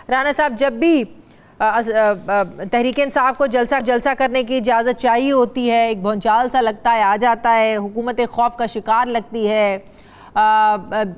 राना साहब, जब भी तहरीक इंसाफ को जलसा करने की इजाज़त चाहिए होती है, एक भौचाल सा लगता है, आ जाता है, हुकूमत खौफ का शिकार लगती है।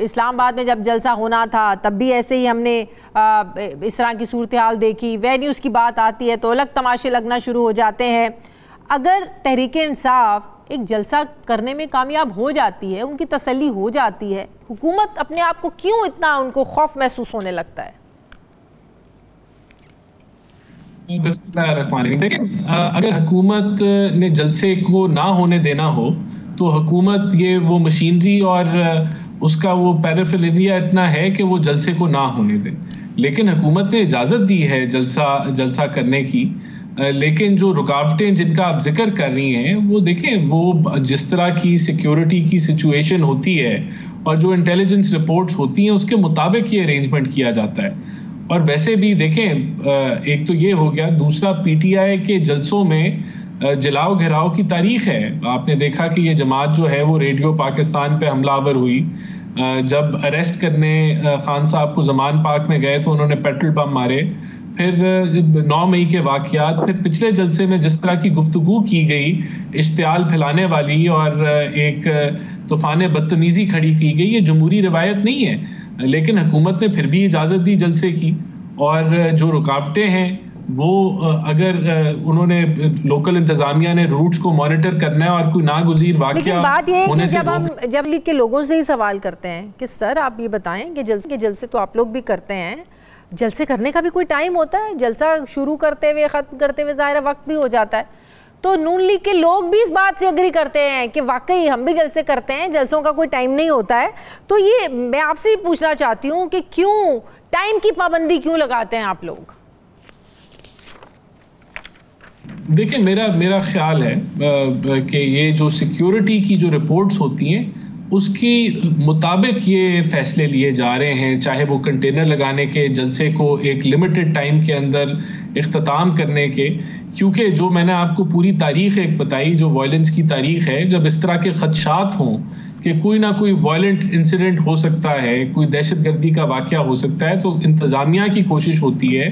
इस्लामाबाद में जब जलसा होना था तब भी ऐसे ही हमने इस तरह की सूरत हाल देखी। वेन्यूज़ की बात आती है तो अलग तमाशे लगना शुरू हो जाते हैं। अगर तहरीक इंसाफ एक जलसा करने में कामयाब हो जाती है, उनकी तसल्ली हो जाती है, हुकूमत अपने आप को क्यों इतना उनको खौफ महसूस होने लगता है? देखिए, अगर हुकूमत ने जलसे को ना होने देना हो तो हुकूमत ये वो मशीनरी और उसका वो पैराफिलिया इतना है कि वो जलसे को ना होने दे। लेकिन हुकूमत ने इजाज़त दी है जलसा करने की, लेकिन जो रुकावटें जिनका आप जिक्र कर रही हैं वो देखें, वो जिस तरह की सिक्योरिटी की सिचुएशन होती है और जो इंटेलिजेंस रिपोर्ट्स होती हैं उसके मुताबिक ये अरेंजमेंट किया जाता है। और वैसे भी देखें, एक तो ये हो गया, दूसरा पीटीआई के जलसों में जलाओ घिराव की तारीख है। आपने देखा कि ये जमात जो है वो रेडियो पाकिस्तान पे हमलावर हुई। जब अरेस्ट करने खान साहब को जमान पार्क में गए तो उन्होंने पेट्रोल बम मारे। फिर 9 मई के वाक़यात, फिर पिछले जलसे में जिस तरह की गुफ्तगू की गई, इश्तियाल फैलाने वाली और एक तूफ़ान बदतमीज़ी खड़ी की गई, ये जमहूरी रिवायत नहीं है। लेकिन हुकूमत ने फिर भी इजाज़त दी जलसे की। और जो रुकावटें हैं वो अगर उन्होंने लोकल इंतजामिया ने रूट्स को मॉनिटर करना है और कोई नागुज़ीर वाक़या बात ये है कि जब लीग के लोगों से ही सवाल करते हैं कि सर आप ये बताएं कि जलसे तो आप लोग भी करते हैं, जलसे करने का भी कोई टाइम होता है? जलसा शुरू करते हुए ख़त्म करते हुए ज़ाहिर वक्त भी हो जाता है। तो नून लीग के लोग भी इस बात से एग्री करते हैं कि वाकई हम भी जलसे करते हैं, जलसों का कोई टाइम नहीं होता है। तो ये मैं आपसे ही पूछना चाहती हूँ कि क्यों टाइम की पाबंदी क्यों लगाते हैं आप लोग? देखिए, मेरा ख्याल है कि ये जो सिक्योरिटी की जो रिपोर्ट्स होती हैं उसके मुताबिक ये फैसले लिए जा रहे हैं, चाहे वो कंटेनर लगाने के, जलसे को एक लिमिटेड टाइम के अंदर इख्तिताम करने के। क्योंकि जो मैंने आपको पूरी तारीख एक बताई, जो वायलेंस की तारीख है, जब इस तरह के खदशात हों कि कोई ना कोई वायलेंट इंसिडेंट हो सकता है, कोई दहशतगर्दी का वाक़या हो सकता है, तो इंतज़ामिया की कोशिश होती है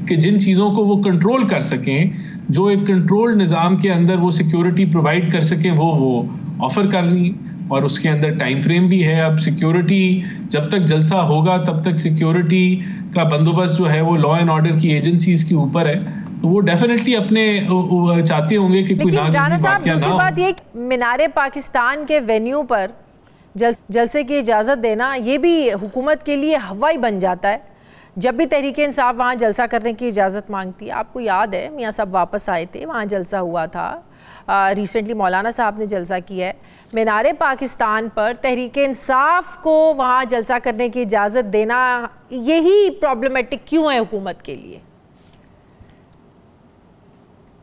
कि जिन चीज़ों को वो कंट्रोल कर सकें, जो एक कंट्रोल निज़ाम के अंदर वो सिक्योरिटी प्रोवाइड कर सकें, वो ऑफ़र कर रही। और उसके अंदर टाइम फ्रेम भी है। अब सिक्योरिटी जब तक जलसा होगा तब तक सिक्योरिटी का बंदोबस्त जो है वो लॉ एंड ऑर्डर की एजेंसीज के ऊपर है, तो वो डेफिनेटली अपने चाहते होंगे कि कोई राना साहब, दूसरी बात ये मीनारे पाकिस्तान के वेन्यू पर जलसे की इजाज़त देना ये भी हुकूमत के लिए हवाई बन जाता है। जब भी तहरीक इंसाफ वहाँ जलसा करने की इजाज़त मांगती है, आपको याद है मियाँ साहब वापस आए थे, वहाँ जलसा हुआ था, रिसेंटली मौलाना साहब ने जलसा किया है। मीनारे पाकिस्तान पर तहरीक इंसाफ को वहाँ जलसा करने की इजाज़त देना यही प्रॉब्लमेटिक क्यों है हुकूमत के लिए?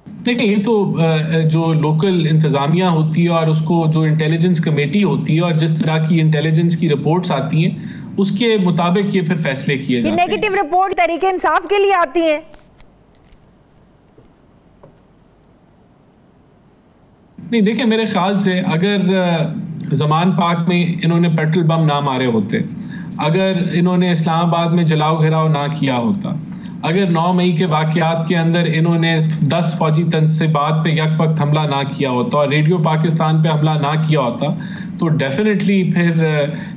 देखिए, ये तो जो लोकल इंतज़ामिया होती है और उसको जो इंटेलिजेंस कमेटी होती है और जिस तरह की इंटेलिजेंस की रिपोर्ट्स आती हैं उसके मुताबिक ये फिर फैसले किए जाते हैं। नेगेटिव रिपोर्ट तहरीक इंसाफ के लिए आती है? नहीं, देखिए, मेरे ख्याल से अगर जमान पार्क में इन्होंने पेट्रोल बम ना मारे होते, अगर इन्होंने इस्लामाबाद में जलाओ घिराव ना किया होता, अगर 9 मई के वाक़यात के अंदर इन्होंने 10 फौजी तनसीबात पे यक वक्त हमला ना किया होता और रेडियो पाकिस्तान पे हमला ना किया होता, तो डेफिनेटली फिर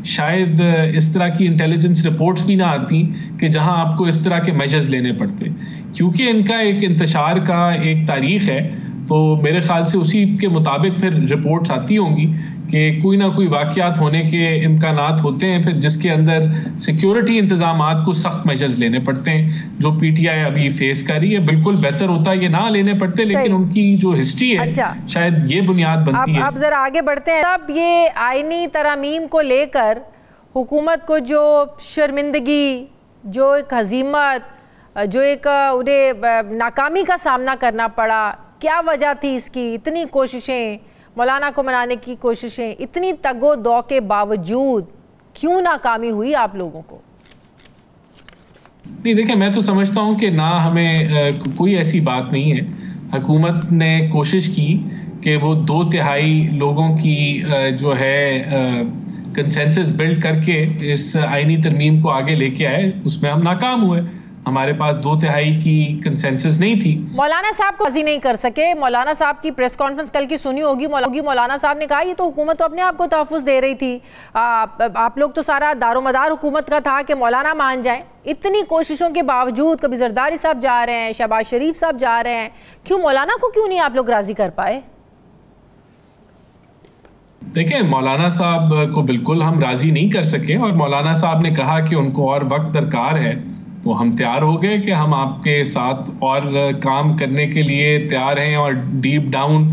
शायद इस तरह की इंटेलिजेंस रिपोर्ट्स भी ना आती कि जहां आपको इस तरह के मेजर्स लेने पड़ते। क्योंकि इनका एक इंतशार का एक तारीख है, तो मेरे ख्याल से उसी के मुताबिक फिर रिपोर्ट्स आती होंगी कि कोई ना कोई वाक़यात होने के इम्कानात होते हैं, फिर जिसके अंदर सिक्योरिटी इंतजामात को सख्त मेजर्स लेने पड़ते हैं, जो पीटीआई अभी फेस कर रही है। बिल्कुल बेहतर होता है ये ना लेने पड़ते, लेकिन उनकी जो हिस्ट्री है शायद ये बुनियाद बनती है। अब जरा आगे बढ़ते हैं। अब ये आईनी तरमीम को लेकर हुकूमत को जो शर्मिंदगी, जो एक हजीमत, जो एक उन्हें नाकामी का सामना करना पड़ा, क्या वजह थी इसकी? इतनी कोशिशें, मौलाना को मनाने की कोशिशें, इतनी तगो दौ के बावजूद क्यों नाकामी हुई आप लोगों को? नहीं, देखिए, मैं तो समझता हूं कि ना हमें कोई ऐसी बात नहीं है। हुकूमत ने कोशिश की कि वो 2/3 लोगों की जो है कंसेंसस बिल्ड करके इस आईनी तरमीम को आगे लेके आए, उसमें हम नाकाम हुए। हमारे पास 2/3 की कंसेंसस नहीं थी। मौलाना साहब को राजी नहीं कर सके। मौलाना साहब की प्रेस कॉन्फ्रेंस कल की सुनी होगी। मौलाना साहब ने कहा ये तो हुकूमत तो अपने आप को तहफ़्फ़ुज़ दे रही थी, आप लोग तो सारा दारोमदार हुकूमत का था कि मौलाना मान जाएं। इतनी कोशिशों के बावजूद कभी जरदारी साहब जा रहे हैं, शहबाज शरीफ साहब जा रहे हैं, क्यों मौलाना को क्यों नहीं आप लोग राजी कर पाए? देखिए, मौलाना साहब को बिल्कुल हम राजी नहीं कर सके और मौलाना साहब ने कहा कि उनको और वक्त दरकार है, तो हम तैयार हो गए कि हम आपके साथ और काम करने के लिए तैयार हैं और डीप डाउन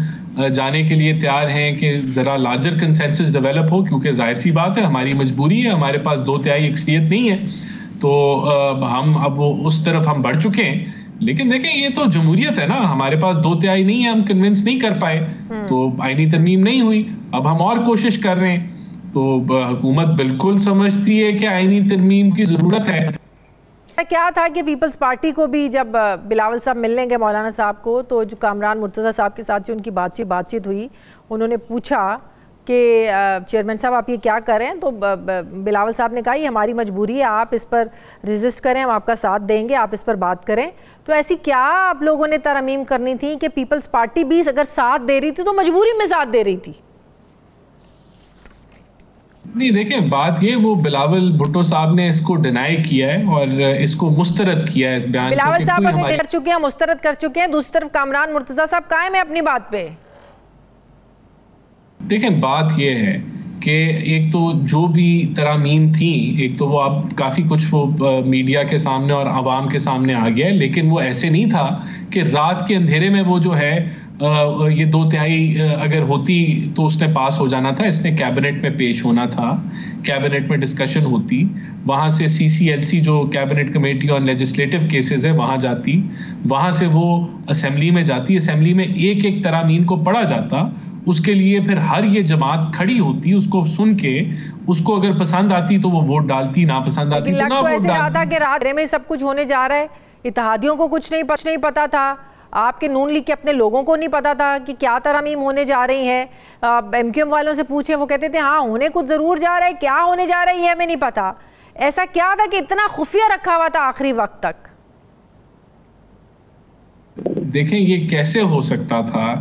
जाने के लिए तैयार हैं कि ज़रा लार्जर कंसेंसस डेवलप हो, क्योंकि जाहिर सी बात है हमारी मजबूरी है, हमारे पास 2/3 अक्सरियत नहीं है, तो हम अब वो उस तरफ हम बढ़ चुके हैं। लेकिन देखें, ये तो जमहूरियत है ना, हमारे पास 2/3 नहीं है, हम कन्विंस नहीं कर पाए, तो आईनी तरमीम नहीं हुई। अब हम और कोशिश कर रहे हैं, तो हुकूमत बिल्कुल समझती है कि आईनी तरमीम की ज़रूरत है। क्या था कि पीपल्स पार्टी को भी जब बिलावल साहब मिलने गए मौलाना साहब को, तो जो कामरान मुर्तज़ा साहब के साथ जो उनकी बातचीत हुई, उन्होंने पूछा कि चेयरमैन साहब आप ये क्या करें, तो बिलावल साहब ने कहा ये हमारी मजबूरी है, आप इस पर रेजिस्ट करें, हम आपका साथ देंगे, आप इस पर बात करें। तो ऐसी क्या आप लोगों ने तरमीम करनी थी कि पीपल्स पार्टी भी अगर साथ दे रही थी तो मजबूरी में साथ दे रही थी? नहीं, देखें, बात ये, वो बिलावल भुट्टो साहब ने इसको डिनाई किया है और इसको मुस्तरद किया है इस बयान को। बिलावल साहब कर चुके हैं, मुस्तरद कर चुके हैं, दूसरी तरफ कामरान मुर्तज़ा साहब कायम है अपनी बात पे। देखें, बात ये है कि एक तो जो भी तरामीम थी, एक तो वो अब काफ़ी कुछ वो मीडिया के सामने और आवाम के सामने आ गया है, लेकिन वो ऐसे नहीं था कि रात के अंधेरे में वो जो है ये 2/3 अगर होती तो उसने पास हो जाना था। इसने कैबिनेट में पेश होना था, कैबिनेट में डिस्कशन होती, वहाँ से CCLC जो cabinet committee on legislative cases है वहाँ जाती, वहाँ से वो असेंबली में जाती, असेंबली में एक एक तरामीम को पढ़ा जाता, उसके लिए फिर हर ये जमात खड़ी होती, उसको सुन के उसको अगर पसंद आती तो वो वोट डालती, ना पसंद आती तो ना वोट डालती। कि रात में सब कुछ होने जा रहा है, इत्तेहादियों को कुछ नहीं पता था, आपके नून लीग के अपने लोगों को नहीं पता था कि क्या तरमीम होने जा रही है। MQM वालों से पूछे, वो कहते थे हाँ होने कुछ ज़रूर जा रहा है, क्या होने जा रहा है ये हमें नहीं पता। ऐसा क्या था कि इतना खुफिया रखा हुआ था आखिरी वक्त तक? देखें, ये कैसे हो सकता था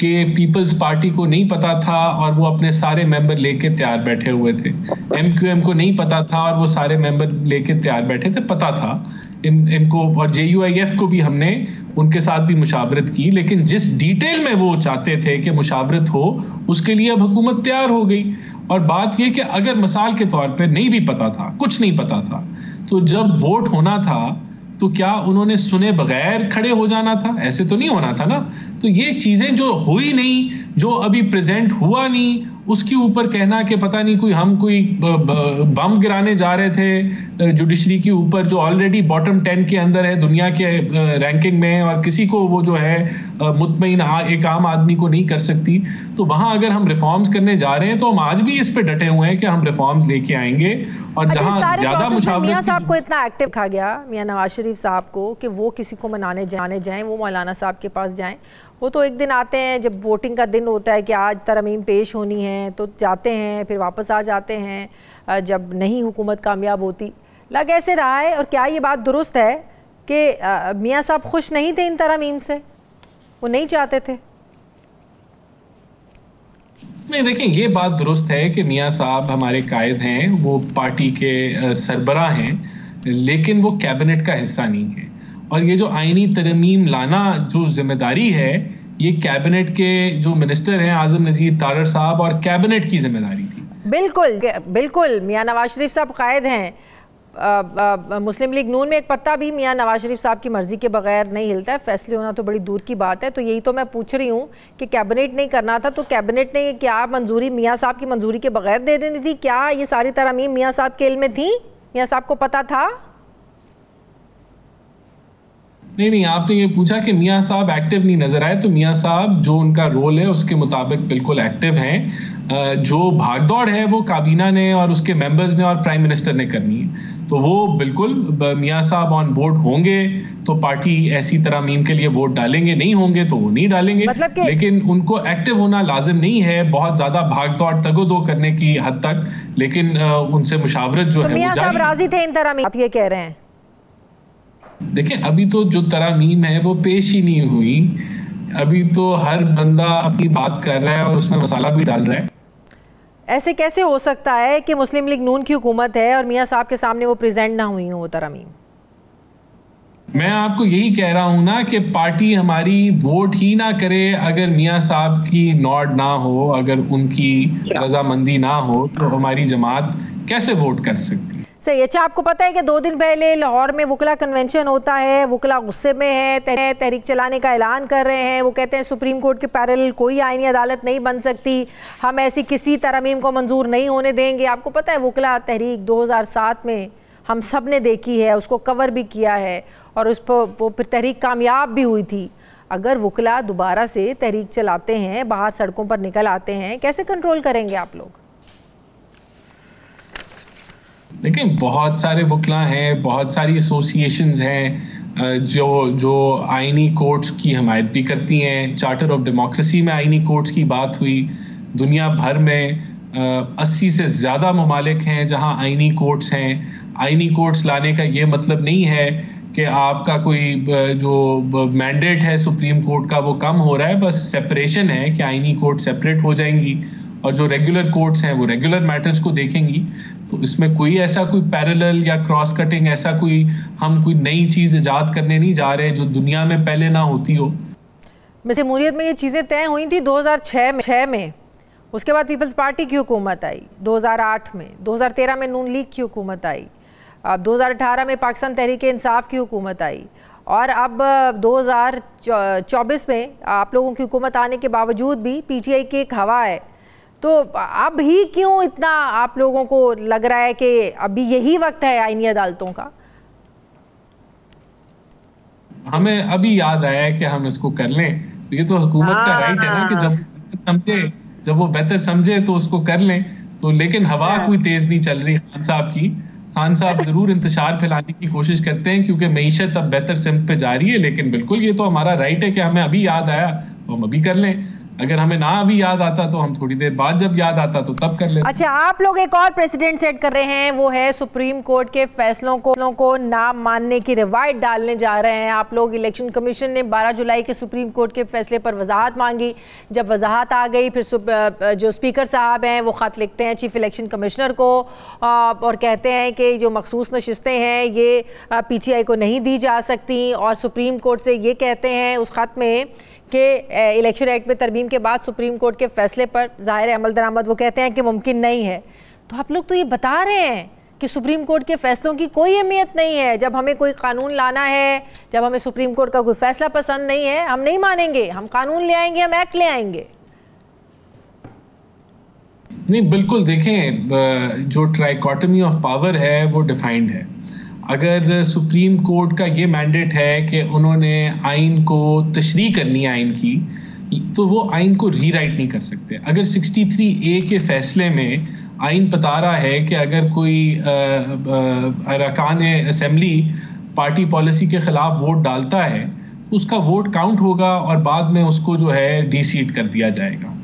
कि पीपल्स पार्टी को नहीं पता था और वो अपने सारे मेंबर लेके तैयार बैठे हुए थे, MQM को नहीं पता था और वो सारे मेंबर लेके तैयार बैठे थे, पता था इनको, और JUIF को भी हमने उनके साथ भी मुशावरत की, लेकिन जिस डिटेल में वो चाहते थे कि मुशावरत हो, उसके लिए अब हुकूमत तैयार हो गई। और बात ये कि अगर मिसाल के तौर पे नहीं भी पता था, कुछ नहीं पता था, तो जब वोट होना था तो क्या उन्होंने सुने बगैर खड़े हो जाना था? ऐसे तो नहीं होना था ना। तो ये चीज़ें जो हुई नहीं, जो अभी प्रेजेंट हुआ नहीं, उसके ऊपर कहना कि पता नहीं हम कोई बम गिराने जा रहे थे जुडिशरी के ऊपर, जो ऑलरेडी बॉटम 10 के अंदर है दुनिया के रैंकिंग में, और किसी को वो जो है मुतमईन एक आम आदमी को नहीं कर सकती। तो वहाँ अगर हम रिफॉर्म्स करने जा रहे हैं तो हम आज भी इस पे डटे हुए हैं कि हम रिफॉर्म्स लेके आएंगे। और जहाँ ज्यादा मुशावरत, मियां साहब को इतना एक्टिव रखा गया, मियां नवाज शरीफ साहब को, कि वो किसी को मनाने जाने जाएं, वो मौलाना साहब के पास जाएं। वो तो एक दिन आते हैं जब वोटिंग का दिन होता है कि आज तरमीम पेश होनी है, तो जाते हैं, फिर वापस आ जाते हैं जब नहीं हुकूमत कामयाब होती। लग ऐसे रहा है, और क्या ये बात दुरुस्त है कि मियां साहब खुश नहीं थे इन तरमीम से, वो नहीं चाहते थे? नहीं, देखें, ये बात दुरुस्त है कि मियां साहब हमारे कायद हैं, वो पार्टी के सरबराह हैं, लेकिन वो कैबिनेट का हिस्सा नहीं है। और ये जो आईनी तरमीम लाना जो जिम्मेदारी है, ये कैबिनेट के जो मिनिस्टर हैं आज़म नज़ीर तारड़ साहब और कैबिनेट की जिम्मेदारी थी। बिल्कुल बिल्कुल, मियां नवाज शरीफ साहब कायद हैं। मुस्लिम लीग नून में एक पत्ता भी मियां नवाज शरीफ साहब की मर्जी के बगैर नहीं हिलता है, फैसले होना तो बड़ी दूर की बात है। तो यही तो मैं पूछ रही हूँ कि कैबिनेट नहीं करना था, तो कैबिनेट ने क्या मंजूरी मियां साहब की मंजूरी के बगैर दे देनी थी? क्या ये सारी तरमीम मियां साहब के इल्म में थी? मियां साहब को पता था? नहीं, आपने ये पूछा कि मियां साहब एक्टिव नहीं नजर आए, तो मियां साहब जो उनका रोल है उसके मुताबिक बिल्कुल एक्टिव हैं। जो भागदौड़ है वो काबीना ने और उसके मेंबर्स ने और प्राइम मिनिस्टर ने करनी है, तो वो बिल्कुल मियां साहब ऑन बोर्ड होंगे तो पार्टी ऐसी तरमीम के लिए वोट डालेंगे, नहीं होंगे तो वो नहीं डालेंगे। मतलब लेकिन उनको एक्टिव होना लाजिम नहीं है, बहुत ज्यादा भागदौड़ तगोदो करने की हद तक, लेकिन उनसे मुशावरत जो है मियां साहब राजी थे इन तरमीम, आप ये कह रहे हैं? देखिए, अभी तो जो तरामीम है वो पेश ही नहीं हुई। अभी तो हर बंदा अपनी बात कर रहा है और उसमें मसाला भी डाल रहा है। ऐसे कैसे हो सकता है कि मुस्लिम लीग नून की हुकूमत है और मियाँ साहब के सामने वो प्रेजेंट ना हुई हो तरामीम? मैं आपको यही कह रहा हूं ना कि पार्टी हमारी वोट ही ना करे अगर मियाँ साहब की नॉड ना हो, अगर उनकी रजामंदी ना हो तो हमारी जमात कैसे वोट कर सकती है? सही। अच्छा, आपको पता है कि 2 दिन पहले लाहौर में वकला कन्वेंशन होता है, वकला गुस्से में है, तहरीक चलाने का ऐलान कर रहे हैं। वो कहते हैं सुप्रीम कोर्ट के पैरेलल कोई आईनी अदालत नहीं बन सकती, हम ऐसी किसी तरमीम को मंजूर नहीं होने देंगे। आपको पता है वकला तहरीक 2007 में हम सब ने देखी है, उसको कवर भी किया है और उस पर वो फिर तहरीक कामयाब भी हुई थी। अगर वकला दोबारा से तहरीक चलाते हैं, बाहर सड़कों पर निकल आते हैं, कैसे कंट्रोल करेंगे आप लोग? देखिए, बहुत सारे वकला हैं, बहुत सारी एसोसिएशंस हैं जो आईनी कोर्ट्स की हमायत भी करती हैं। चार्टर ऑफ डेमोक्रेसी में आईनी कोर्ट्स की बात हुई। दुनिया भर में 80 से ज़्यादा ममालिक हैं जहां आईनी कोर्ट्स हैं। आईनी कोर्ट्स लाने का ये मतलब नहीं है कि आपका कोई जो मैंडेट है सुप्रीम कोर्ट का वो कम हो रहा है, बस सेपरेशन है कि आईनी कोर्ट सेपरेट हो जाएंगी और जो रेगुलर कोर्ट्स हैं वो रेगुलर मैटर्स को देखेंगी। तो इसमें कोई ऐसा कोई पैरेलल या क्रॉस कटिंग, ऐसा हम कोई नई चीज़ इजाद करने नहीं जा रहे जो दुनिया में पहले ना होती हो। जमहूरियत में ये चीज़ें तय हुई थी 2006 में, उसके बाद पीपल्स पार्टी की हुकूमत आई 2008 में, 2013 में नून लीग की हुकूमत आई, अब 2018 में पाकिस्तान तहरीक इंसाफ की हुकूमत आई और अब 2024 में आप लोगों की हुकूमत आने के बावजूद भी पीटीआई की एक हवा है। तो अब ही क्यों इतना आप लोगों को लग रहा है कि अभी यही वक्त है आईनी अदालतों का? हमें अभी याद आया है कि हम इसको कर लें। तो ये तो हुकूमत का राइट है ना कि जब वो बेहतर समझे तो उसको कर लें। तो लेकिन हवा कोई तेज नहीं चल रही खान साहब की। खान साहब जरूर इंतशार फैलाने की कोशिश करते हैं क्योंकि मईशत अब बेहतर सिमत पे जा रही है, लेकिन बिल्कुल ये तो हमारा राइट है कि हमें अभी याद आया तो हम अभी कर लें। अगर हमें ना अभी याद आता तो हम थोड़ी देर बाद जब याद आता तो तब कर लेते। अच्छा, आप लोग एक और प्रेसिडेंट सेट कर रहे हैं, वो है सुप्रीम कोर्ट के फैसलों को ना मानने की रिवायत डालने जा रहे हैं आप लोग। इलेक्शन कमीशन ने 12 जुलाई के सुप्रीम कोर्ट के फैसले पर वजाहत मांगी। जब वजाहत आ गई फिर जो स्पीकर साहब हैं वो ख़त लिखते हैं चीफ इलेक्शन कमिश्नर को और कहते हैं कि जो मखसूस नशिस्तें हैं ये PTI को नहीं दी जा सकती और सुप्रीम कोर्ट से ये कहते हैं उस ख़त में कि इलेक्शन एक्ट में तरमीम के बाद सुप्रीम कोर्ट के फैसले पर ज़ाहिर अमल दरामद वो कहते हैं कि मुमकिन नहीं है। तो आप लोग तो ये बता रहे हैं कि सुप्रीम कोर्ट के फैसलों की कोई अहमियत नहीं है। जब हमें कोई कानून लाना है, जब हमें सुप्रीम कोर्ट का कोई फैसला पसंद नहीं है, हम नहीं मानेंगे, हम कानून ले आएंगे, हम एक्ट ले आएंगे। नहीं, बिल्कुल देखें, जो ट्राइकोटमी ऑफ पावर है वो डिफाइंड है। अगर सुप्रीम कोर्ट का ये मैंडेट है कि उन्होंने आइन को तशरीह करनी है आइन की, तो वो आइन को रीराइट नहीं कर सकते। अगर 63A के फैसले में आइन बता रहा है कि अगर कोई अरकान असेंबली पार्टी पॉलिसी के खिलाफ वोट डालता है तो उसका वोट काउंट होगा और बाद में उसको जो है डीसीट कर दिया जाएगा।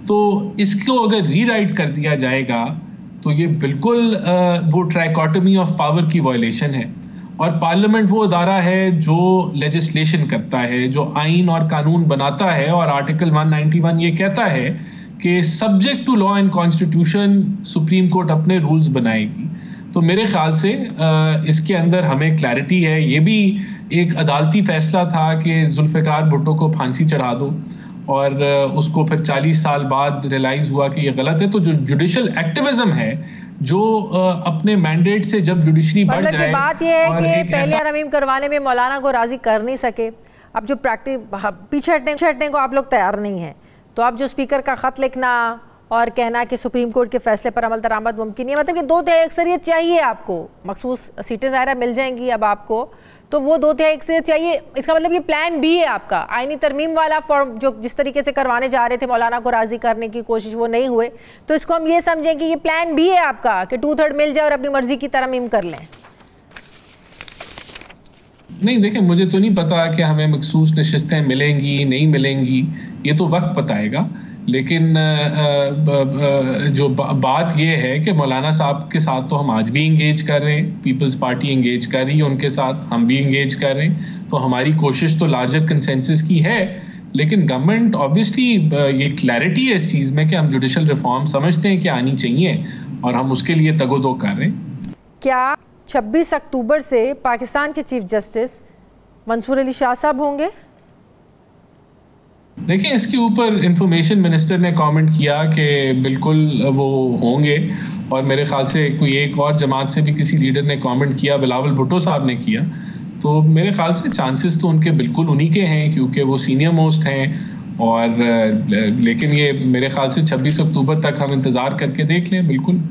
तो इसको अगर रीराइट कर दिया जाएगा तो ये बिल्कुल वो ट्राइकोटमी ऑफ पावर की वायलेशन है। और पार्लियामेंट वो अदारा है जो लेजिस्लेशन करता है, जो आइन और कानून बनाता है, और आर्टिकल 191 ये कहता है कि subject to law and constitution supreme court अपने रूल्स बनाएगी। तो मेरे ख्याल से इसके अंदर हमें क्लैरिटी है। ये भी एक अदालती फैसला था कि जुल्फ़िकार भुट्टो को फांसी चढ़ा दो और उसको फिर 40 साल बाद रियलाइज हुआ कि ये गलत है। तो जो जुडिशल एक्टिविज्म है, जो अपने मैंडेट से जब जुडिशरी बढ़ जाए, बात ये है कि पहले तरमीम करवाने में मौलाना को राजी कर नहीं सके, अब जो पीछे हटने को आप लोग तैयार नहीं है, तो आप जो स्पीकर का खत लिखना और कहना कि सुप्रीम कोर्ट के फैसले पर अमल दरामद मुमकिन नहीं है, मतलब कि 2/3 अक्सरियत चाहिए आपको। मखसूस सीटें ज़ाहिर मिल जाएंगी अब आपको, तो वो 2/3 अक्सरियत चाहिए। इसका मतलब ये प्लान बी है आपका, आईनी तरमीम वाला फॉर्म जो जिस तरीके से करवाने जा रहे थे मौलाना को राजी करने की कोशिश, वो नहीं हुए। तो इसको हम ये समझें कि ये प्लान बी है आपका कि 2/3 मिल जाए और अपनी मर्जी की तरमीम कर लें। नहीं, देखिए, मुझे तो नहीं पता कि हमें मखसूस नशिस्तें मिलेंगी नहीं मिलेंगी, ये तो वक्त बताएगा। लेकिन जो बात ये है कि मौलाना साहब के साथ तो हम आज भी इंगेज कर रहे हैं, पीपल्स पार्टी इंगेज कर रही है उनके साथ, हम भी इंगेज कर रहे हैं, तो हमारी कोशिश तो लार्जर कंसेंसस की है। लेकिन गवर्नमेंट ऑब्वियसली ये क्लैरिटी है इस चीज़ में कि हम जुडिशल रिफॉर्म समझते हैं कि आनी चाहिए और हम उसके लिए तगोदो कर रहे हैं। क्या 26 अक्टूबर से पाकिस्तान के चीफ जस्टिस मंसूर अली शाह साहब होंगे? देखिए, इसके ऊपर इंफॉर्मेशन मिनिस्टर ने कमेंट किया कि बिल्कुल वो होंगे, और मेरे ख्याल से कोई एक और जमात से भी किसी लीडर ने कमेंट किया, बिलावल भुट्टो साहब ने किया, तो मेरे ख्याल से चांसेस तो उनके बिल्कुल उन्हीं के हैं क्योंकि वो सीनियर मोस्ट हैं। और लेकिन ये मेरे ख्याल से 26 अक्टूबर तक हम इंतज़ार करके देख लें। बिल्कुल।